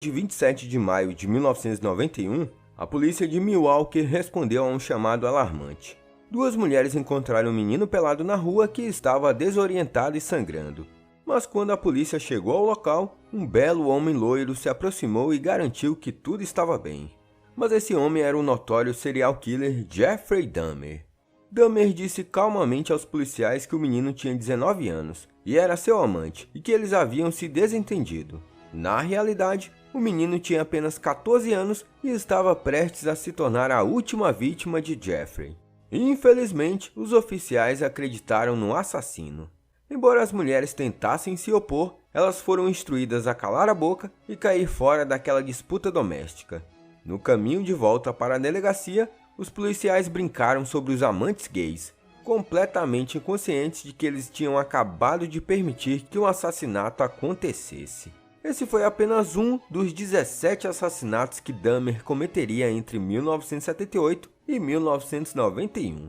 De 27 de maio de 1991, a polícia de Milwaukee respondeu a um chamado alarmante. Duas mulheres encontraram um menino pelado na rua que estava desorientado e sangrando. Mas quando a polícia chegou ao local, um belo homem loiro se aproximou e garantiu que tudo estava bem. Mas esse homem era o notório serial killer Jeffrey Dahmer. Dahmer disse calmamente aos policiais que o menino tinha 19 anos e era seu amante e que eles haviam se desentendido. Na realidade, o menino tinha apenas 14 anos e estava prestes a se tornar a última vítima de Jeffrey. Infelizmente, os oficiais acreditaram no assassino. Embora as mulheres tentassem se opor, elas foram instruídas a calar a boca e cair fora daquela disputa doméstica. No caminho de volta para a delegacia, os policiais brincaram sobre os amantes gays, completamente inconscientes de que eles tinham acabado de permitir que um assassinato acontecesse. Esse foi apenas um dos 17 assassinatos que Dahmer cometeria entre 1978 e 1991.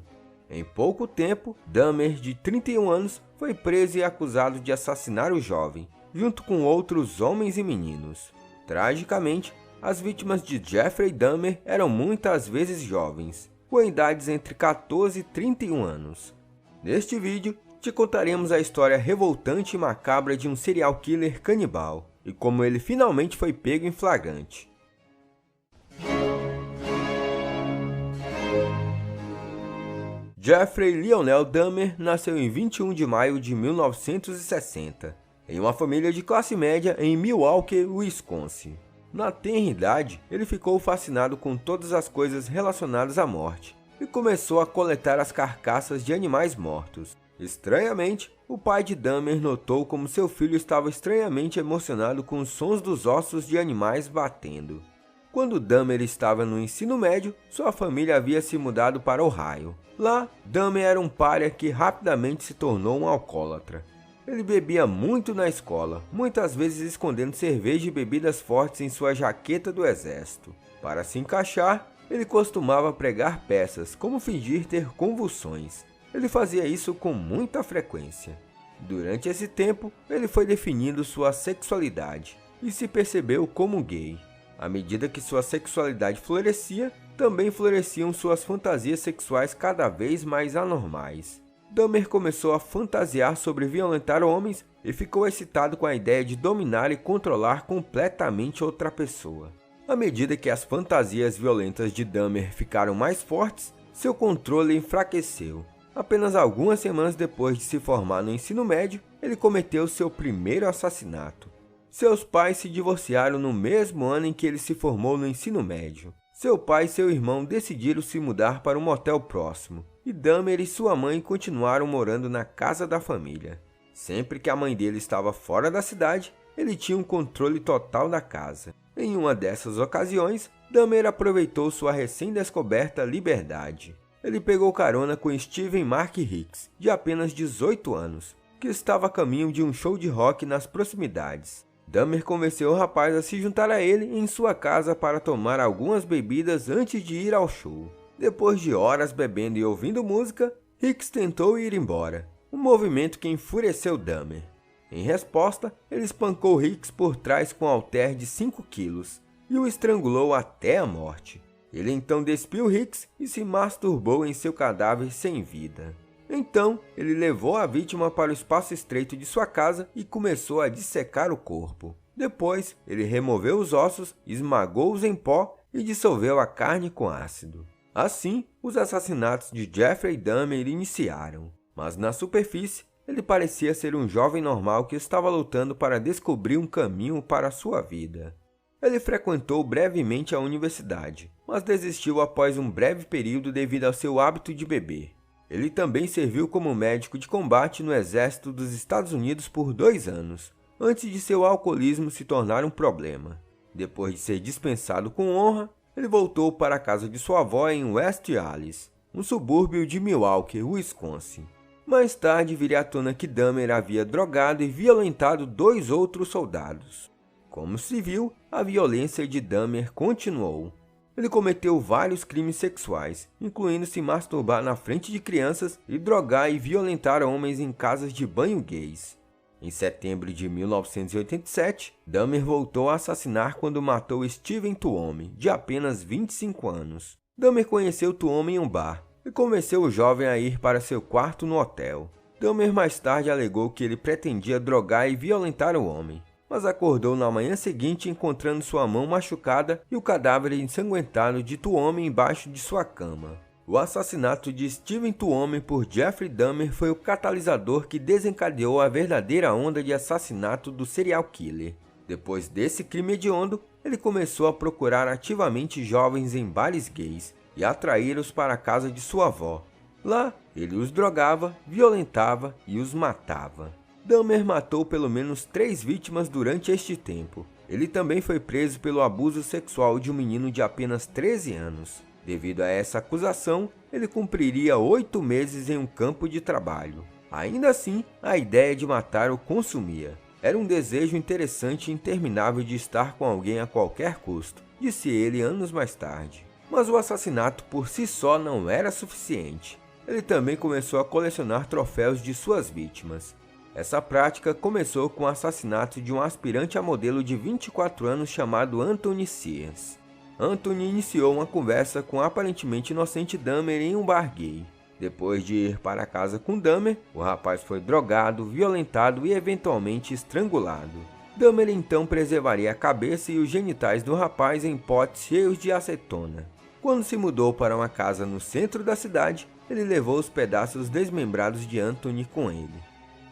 Em pouco tempo, Dahmer, de 31 anos, foi preso e acusado de assassinar o jovem, junto com outros homens e meninos. Tragicamente, as vítimas de Jeffrey Dahmer eram muitas vezes jovens, com idades entre 14 e 31 anos. Neste vídeo, te contaremos a história revoltante e macabra de um serial killer canibal, e como ele finalmente foi pego em flagrante. Jeffrey Lionel Dahmer nasceu em 21 de maio de 1960, em uma família de classe média em Milwaukee, Wisconsin. Na tenra idade, ele ficou fascinado com todas as coisas relacionadas à morte e começou a coletar as carcaças de animais mortos. Estranhamente, o pai de Dahmer notou como seu filho estava estranhamente emocionado com os sons dos ossos de animais batendo. Quando Dahmer estava no ensino médio, sua família havia se mudado para Ohio. Lá, Dahmer era um pária que rapidamente se tornou um alcoólatra. Ele bebia muito na escola, muitas vezes escondendo cerveja e bebidas fortes em sua jaqueta do exército. Para se encaixar, ele costumava pregar peças, como fingir ter convulsões. Ele fazia isso com muita frequência. Durante esse tempo, ele foi definindo sua sexualidade e se percebeu como gay. À medida que sua sexualidade florescia, também floresciam suas fantasias sexuais cada vez mais anormais. Dahmer começou a fantasiar sobre violentar homens e ficou excitado com a ideia de dominar e controlar completamente outra pessoa. À medida que as fantasias violentas de Dahmer ficaram mais fortes, seu controle enfraqueceu. Apenas algumas semanas depois de se formar no ensino médio, ele cometeu seu primeiro assassinato. Seus pais se divorciaram no mesmo ano em que ele se formou no ensino médio. Seu pai e seu irmão decidiram se mudar para um motel próximo, e Dahmer e sua mãe continuaram morando na casa da família. Sempre que a mãe dele estava fora da cidade, ele tinha um controle total da casa. Em uma dessas ocasiões, Dahmer aproveitou sua recém-descoberta liberdade. Ele pegou carona com Steven Mark Hicks, de apenas 18 anos, que estava a caminho de um show de rock nas proximidades. Dahmer convenceu o rapaz a se juntar a ele em sua casa para tomar algumas bebidas antes de ir ao show. Depois de horas bebendo e ouvindo música, Hicks tentou ir embora, um movimento que enfureceu Dahmer. Em resposta, ele espancou Hicks por trás com um halter de 5 quilos e o estrangulou até a morte. Ele então despiu Hicks e se masturbou em seu cadáver sem vida. Então, ele levou a vítima para o espaço estreito de sua casa e começou a dissecar o corpo. Depois, ele removeu os ossos, esmagou-os em pó e dissolveu a carne com ácido. Assim, os assassinatos de Jeffrey Dahmer iniciaram. Mas na superfície, ele parecia ser um jovem normal que estava lutando para descobrir um caminho para a sua vida. Ele frequentou brevemente a universidade, mas desistiu após um breve período devido ao seu hábito de beber. Ele também serviu como médico de combate no exército dos Estados Unidos por 2 anos, antes de seu alcoolismo se tornar um problema. Depois de ser dispensado com honra, ele voltou para a casa de sua avó em West Allis, um subúrbio de Milwaukee, Wisconsin. Mais tarde viria à tona que Dahmer havia drogado e violentado 2 outros soldados. Como se viu, a violência de Dahmer continuou. Ele cometeu vários crimes sexuais, incluindo se masturbar na frente de crianças e drogar e violentar homens em casas de banho gays. Em setembro de 1987, Dahmer voltou a assassinar quando matou Steven Tuomi, de apenas 25 anos. Dahmer conheceu Tuomi em um bar e convenceu o jovem a ir para seu quarto no hotel. Dahmer mais tarde alegou que ele pretendia drogar e violentar o homem, mas acordou na manhã seguinte encontrando sua mão machucada e o cadáver ensanguentado de Tuomi embaixo de sua cama. O assassinato de Steven Tuomi por Jeffrey Dahmer foi o catalisador que desencadeou a verdadeira onda de assassinato do serial killer. Depois desse crime hediondo, ele começou a procurar ativamente jovens em bares gays e atraí-los para a casa de sua avó. Lá, ele os drogava, violentava e os matava. Dahmer matou pelo menos 3 vítimas durante este tempo. Ele também foi preso pelo abuso sexual de um menino de apenas 13 anos. Devido a essa acusação, ele cumpriria 8 meses em um campo de trabalho. Ainda assim, a ideia de matar o consumia. Era um desejo interessante e interminável de estar com alguém a qualquer custo, disse ele anos mais tarde. Mas o assassinato por si só não era suficiente. Ele também começou a colecionar troféus de suas vítimas. Essa prática começou com o assassinato de um aspirante a modelo de 24 anos chamado Anthony Sears. Anthony iniciou uma conversa com o aparentemente inocente Dahmer em um bar gay. Depois de ir para casa com Dahmer, o rapaz foi drogado, violentado e eventualmente estrangulado. Dahmer então preservaria a cabeça e os genitais do rapaz em potes cheios de acetona. Quando se mudou para uma casa no centro da cidade, ele levou os pedaços desmembrados de Anthony com ele.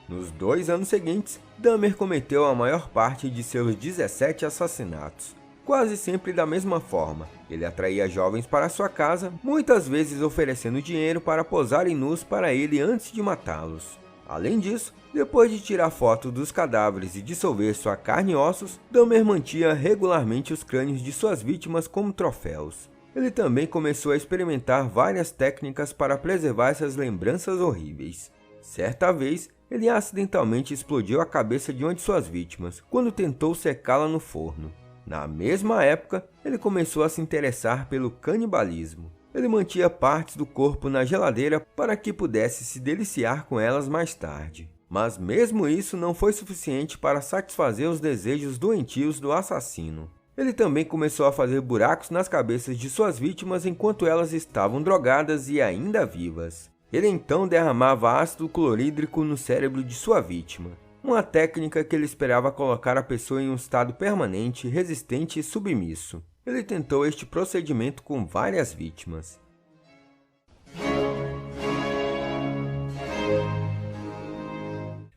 Nos 2 anos seguintes, Dahmer cometeu a maior parte de seus 17 assassinatos. Quase sempre da mesma forma, ele atraía jovens para sua casa, muitas vezes oferecendo dinheiro para posarem nus para ele antes de matá-los. Além disso, depois de tirar fotos dos cadáveres e dissolver sua carne e ossos, Dahmer mantinha regularmente os crânios de suas vítimas como troféus. Ele também começou a experimentar várias técnicas para preservar essas lembranças horríveis. Certa vez, ele acidentalmente explodiu a cabeça de uma de suas vítimas, quando tentou secá-la no forno. Na mesma época, ele começou a se interessar pelo canibalismo. Ele mantinha partes do corpo na geladeira para que pudesse se deliciar com elas mais tarde. Mas mesmo isso não foi suficiente para satisfazer os desejos doentios do assassino. Ele também começou a fazer buracos nas cabeças de suas vítimas enquanto elas estavam drogadas e ainda vivas. Ele então derramava ácido clorídrico no cérebro de sua vítima. Uma técnica que ele esperava colocar a pessoa em um estado permanente, resistente e submisso. Ele tentou este procedimento com várias vítimas.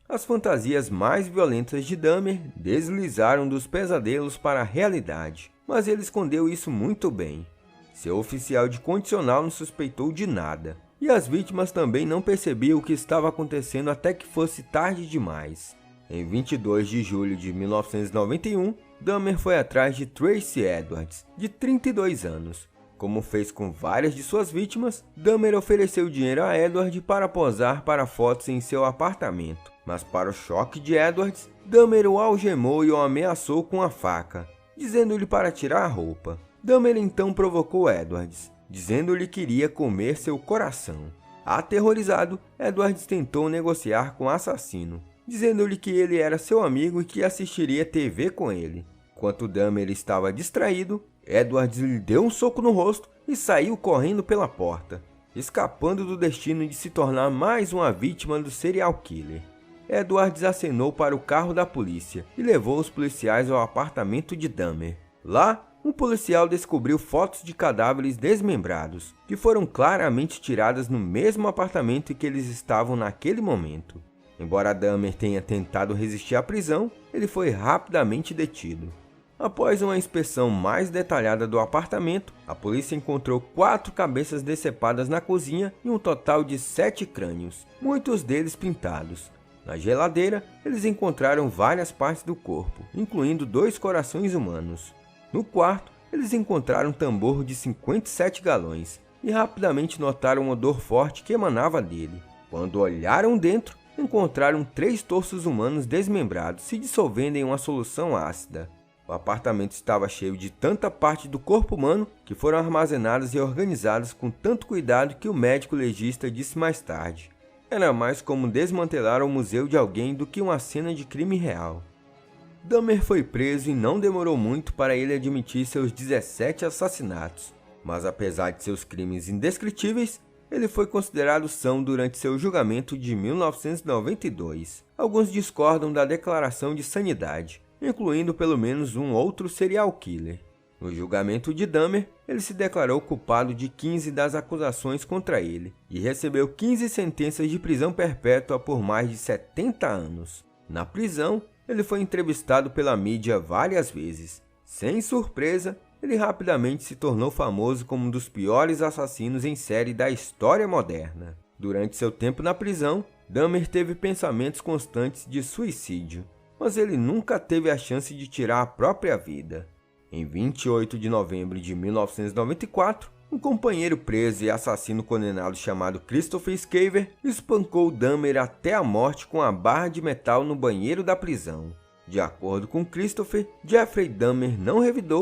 As fantasias mais violentas de Dahmer deslizaram dos pesadelos para a realidade, mas ele escondeu isso muito bem. Seu oficial de condicional não suspeitou de nada, e as vítimas também não percebiam o que estava acontecendo até que fosse tarde demais. Em 22 de julho de 1991, Dahmer foi atrás de Tracy Edwards, de 32 anos. Como fez com várias de suas vítimas, Dahmer ofereceu dinheiro a Edwards para posar para fotos em seu apartamento. Mas para o choque de Edwards, Dahmer o algemou e o ameaçou com a faca, dizendo-lhe para tirar a roupa. Dahmer então provocou Edwards, dizendo-lhe que iria comer seu coração. Aterrorizado, Edwards tentou negociar com o assassino, dizendo-lhe que ele era seu amigo e que assistiria TV com ele. Enquanto Dahmer estava distraído, Edwards lhe deu um soco no rosto e saiu correndo pela porta, escapando do destino de se tornar mais uma vítima do serial killer. Edwards acenou para o carro da polícia e levou os policiais ao apartamento de Dahmer. Lá, um policial descobriu fotos de cadáveres desmembrados, que foram claramente tiradas no mesmo apartamento em que eles estavam naquele momento. Embora Dahmer tenha tentado resistir à prisão, ele foi rapidamente detido. Após uma inspeção mais detalhada do apartamento, a polícia encontrou 4 cabeças decepadas na cozinha e um total de 7 crânios, muitos deles pintados. Na geladeira, eles encontraram várias partes do corpo, incluindo 2 corações humanos. No quarto, eles encontraram um tambor de 57 galões e rapidamente notaram um odor forte que emanava dele. Quando olharam dentro, encontraram 3 torsos humanos desmembrados se dissolvendo em uma solução ácida. O apartamento estava cheio de tanta parte do corpo humano que foram armazenadas e organizadas com tanto cuidado que o médico legista disse mais tarde: Era mais como desmantelar o museu de alguém do que uma cena de crime real. Dahmer foi preso e não demorou muito para ele admitir seus 17 assassinatos, mas apesar de seus crimes indescritíveis, ele foi considerado são durante seu julgamento de 1992. Alguns discordam da declaração de sanidade, incluindo pelo menos um outro serial killer. No julgamento de Dahmer, ele se declarou culpado de 15 das acusações contra ele e recebeu 15 sentenças de prisão perpétua por mais de 70 anos. Na prisão, ele foi entrevistado pela mídia várias vezes. Sem surpresa, ele rapidamente se tornou famoso como um dos piores assassinos em série da história moderna. Durante seu tempo na prisão, Dahmer teve pensamentos constantes de suicídio, mas ele nunca teve a chance de tirar a própria vida. Em 28 de novembro de 1994, um companheiro preso e assassino condenado chamado Christopher Scaver espancou Dahmer até a morte com a barra de metal no banheiro da prisão. De acordo com Christopher, Jeffrey Dahmer não revidou